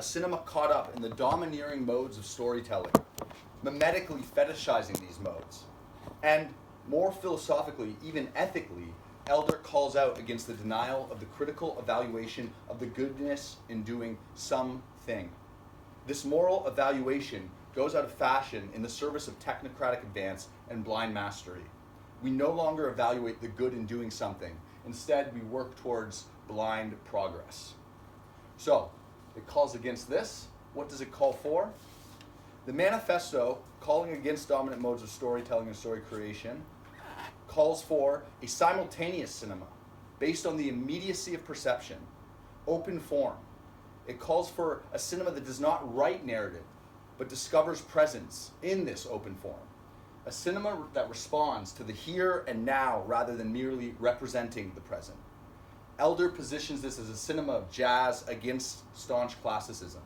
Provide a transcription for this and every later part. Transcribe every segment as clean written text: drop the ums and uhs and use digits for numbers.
a cinema caught up in the domineering modes of storytelling, mimetically fetishizing these modes. And more philosophically, even ethically, Elder calls out against the denial of the critical evaluation of the goodness in doing something. This moral evaluation goes out of fashion in the service of technocratic advance and blind mastery. We no longer evaluate the good in doing something. Instead, we work towards blind progress. So, it calls against this. What does it call for? The manifesto, calling against dominant modes of storytelling and story creation, calls for a simultaneous cinema based on the immediacy of perception, open form. It calls for a cinema that does not write narrative, but discovers presence in this open form. A cinema that responds to the here and now rather than merely representing the present. Elder positions this as a cinema of jazz against staunch classicism.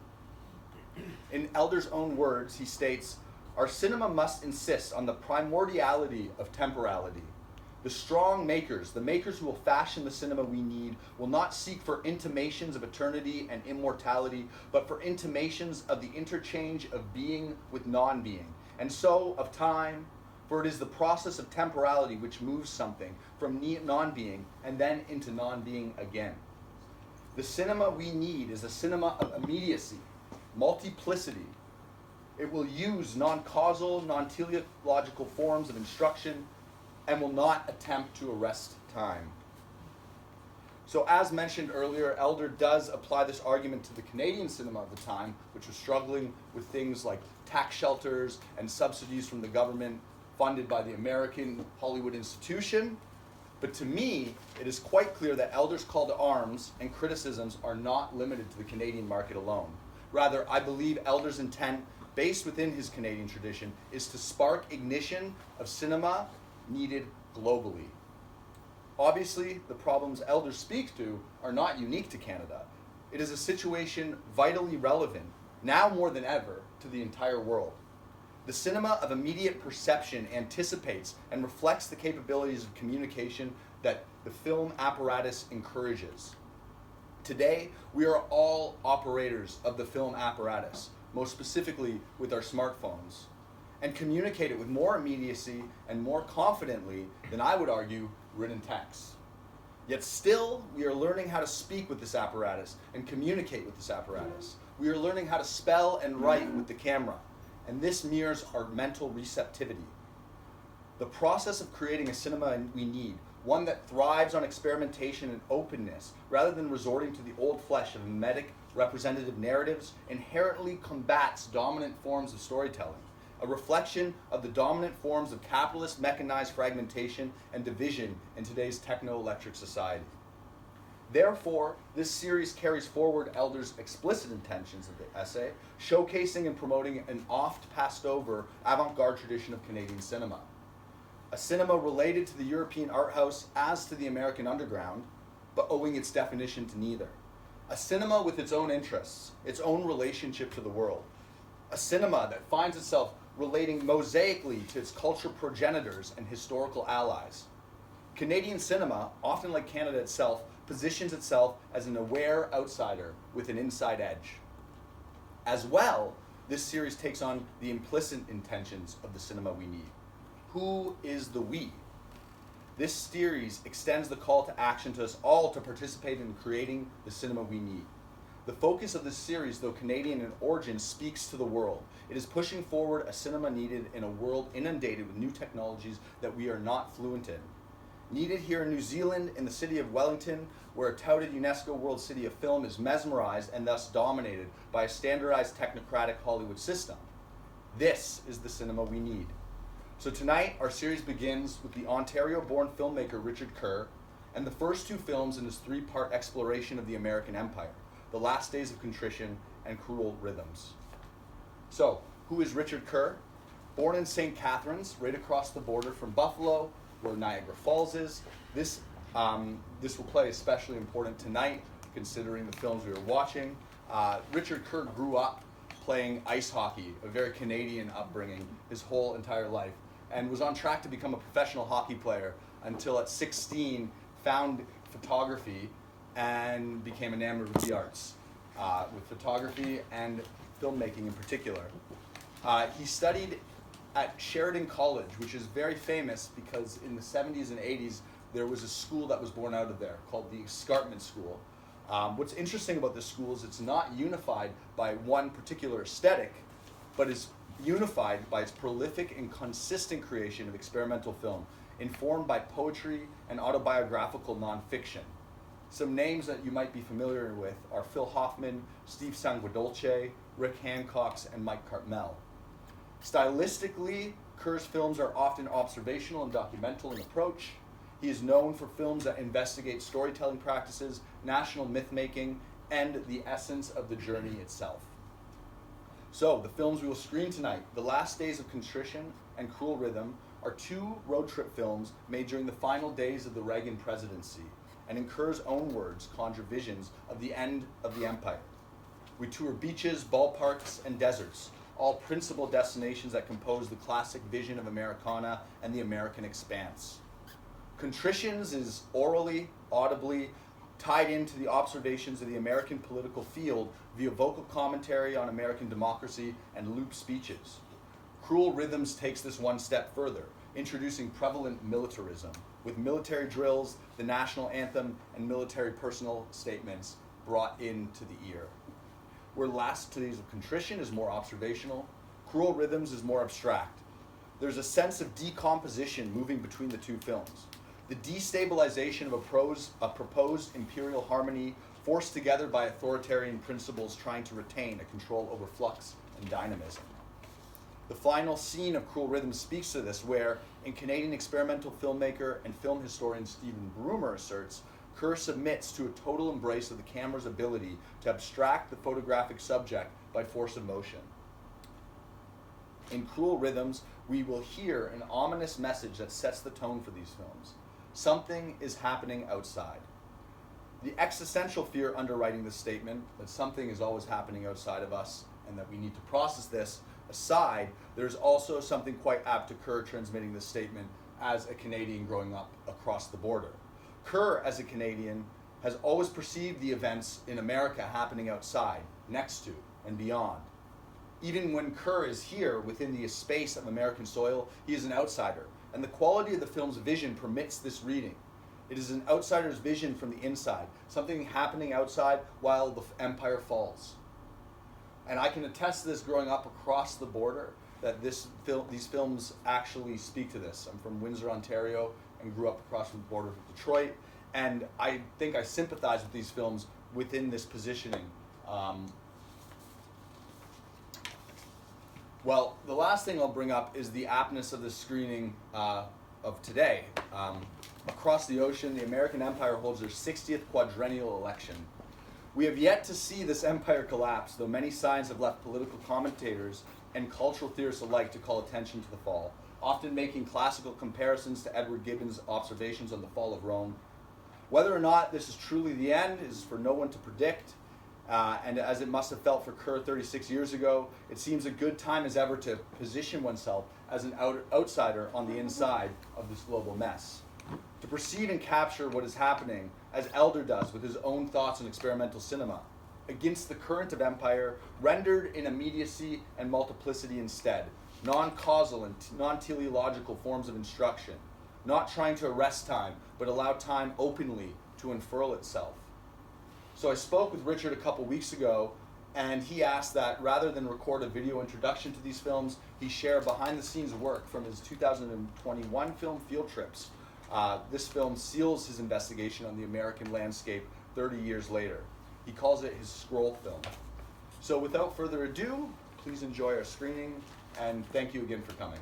In Elder's own words, he states, "Our cinema must insist on the primordiality of temporality. The strong makers, the makers who will fashion the cinema we need, will not seek for intimations of eternity and immortality, but for intimations of the interchange of being with non-being, and so of time, for it is the process of temporality which moves something from non-being and then into non-being again. The cinema we need is a cinema of immediacy, multiplicity. It will use non-causal, non-teleological forms of instruction and will not attempt to arrest time." So as mentioned earlier, Elder does apply this argument to the Canadian cinema of the time, which was struggling with things like tax shelters and subsidies from the government funded by the American Hollywood institution. But to me, it is quite clear that Elder's call to arms and criticisms are not limited to the Canadian market alone. Rather, I believe Elder's intent, based within his Canadian tradition, is to spark ignition of cinema needed globally. Obviously, the problems Elder speaks to are not unique to Canada. It is a situation vitally relevant, now more than ever, to the entire world. The cinema of immediate perception anticipates and reflects the capabilities of communication that the film apparatus encourages. Today, we are all operators of the film apparatus, most specifically with our smartphones, and communicate it with more immediacy and more confidently than, I would argue, written text. Yet still, we are learning how to speak with this apparatus and communicate with this apparatus. We are learning how to spell and write with the camera, and this mirrors our mental receptivity. The process of creating a cinema we need, one that thrives on experimentation and openness, rather than resorting to the old flesh of mimetic representative narratives, inherently combats dominant forms of storytelling, a reflection of the dominant forms of capitalist mechanized fragmentation and division in today's techno-electric society. Therefore, this series carries forward Elder's explicit intentions of the essay, showcasing and promoting an oft passed over avant-garde tradition of Canadian cinema. A cinema related to the European art house as to the American underground, but owing its definition to neither. A cinema with its own interests, its own relationship to the world. A cinema that finds itself relating mosaically to its cultural progenitors and historical allies. Canadian cinema, often like Canada itself, positions itself as an aware outsider with an inside edge. As well, this series takes on the implicit intentions of the cinema we need. Who is the we? This series extends the call to action to us all to participate in creating the cinema we need. The focus of this series, though Canadian in origin, speaks to the world. It is pushing forward a cinema needed in a world inundated with new technologies that we are not fluent in. Needed here in New Zealand, in the city of Wellington, where a touted UNESCO World City of Film is mesmerized and thus dominated by a standardized technocratic Hollywood system. This is the cinema we need. So tonight, our series begins with the Ontario-born filmmaker Richard Kerr and the first two films in his three-part exploration of the American Empire, The Last Days of Contrition and Cruel Rhythms. So, who is Richard Kerr? Born in St. Catharines, right across the border from Buffalo, where Niagara Falls is. This will play especially important tonight, considering the films we were watching. Richard Kerr grew up playing ice hockey, a very Canadian upbringing, his whole entire life, and was on track to become a professional hockey player until at 16 found photography and became enamored with the arts. with photography and filmmaking in particular. He studied at Sheridan College, which is very famous because in the 70s and 80s, there was a school that was born out of there called the Escarpment School. What's interesting about this school is it's not unified by one particular aesthetic, but is unified by its prolific and consistent creation of experimental film, informed by poetry and autobiographical nonfiction. Some names that you might be familiar with are Phil Hoffman, Steve Sanguadolce, Rick Hancox, and Mike Cartmel. Stylistically, Kerr's films are often observational and documental in approach. He is known for films that investigate storytelling practices, national myth-making, and the essence of the journey itself. So, the films we will screen tonight, The Last Days of Contrition and Cruel Rhythm, are two road trip films made during the final days of the Reagan presidency, and in Kerr's own words, conjure visions of the end of the empire. We tour beaches, ballparks, and deserts, all principal destinations that compose the classic vision of Americana and the American expanse. Contritions is orally, audibly, tied into the observations of the American political field via vocal commentary on American democracy and loop speeches. Cruel Rhythms takes this one step further, introducing prevalent militarism, with military drills, the national anthem, and military personal statements brought into the ear. Where Last Days of Contrition is more observational, Cruel Rhythms is more abstract. There's a sense of decomposition moving between the two films. The destabilization of a proposed imperial harmony forced together by authoritarian principles trying to retain a control over flux and dynamism. The final scene of Cruel Rhythms speaks to this, where, in Canadian experimental filmmaker and film historian Stephen Broomer asserts, Kerr submits to a total embrace of the camera's ability to abstract the photographic subject by force of motion. In Cruel Rhythms, we will hear an ominous message that sets the tone for these films. Something is happening outside. The existential fear underwriting this statement, that something is always happening outside of us and that we need to process this, aside, there's also something quite apt to Kerr transmitting this statement as a Canadian growing up across the border. Kerr, as a Canadian, has always perceived the events in America happening outside, next to, and beyond. Even when Kerr is here within the space of American soil, he is an outsider, and the quality of the film's vision permits this reading. It is an outsider's vision from the inside, something happening outside while the empire falls. And I can attest to this growing up across the border, that these films actually speak to this. I'm from Windsor, Ontario, and grew up across the border with Detroit, and I think I sympathize with these films within this positioning. Well, the last thing I'll bring up is the aptness of this screening of today. Across the ocean, the American empire holds their 60th quadrennial election. We have yet to see this empire collapse, though many signs have left political commentators and cultural theorists alike to call attention to the fall, often making classical comparisons to Edward Gibbon's observations on the fall of Rome. Whether or not this is truly the end is for no one to predict, and as it must have felt for Kerr 36 years ago, it seems a good time as ever to position oneself as an outsider on the inside of this global mess. To perceive and capture what is happening, as Elder does with his own thoughts on experimental cinema, against the current of empire, rendered in immediacy and multiplicity instead, non-causal and non-teleological forms of instruction, not trying to arrest time, but allow time openly to unfurl itself. So I spoke with Richard a couple weeks ago, and he asked that rather than record a video introduction to these films, he share behind-the-scenes work from his 2021 film Field Trips. This film seals his investigation on the American landscape 30 years later. He calls it his scroll film. So without further ado, please enjoy our screening, and thank you again for coming.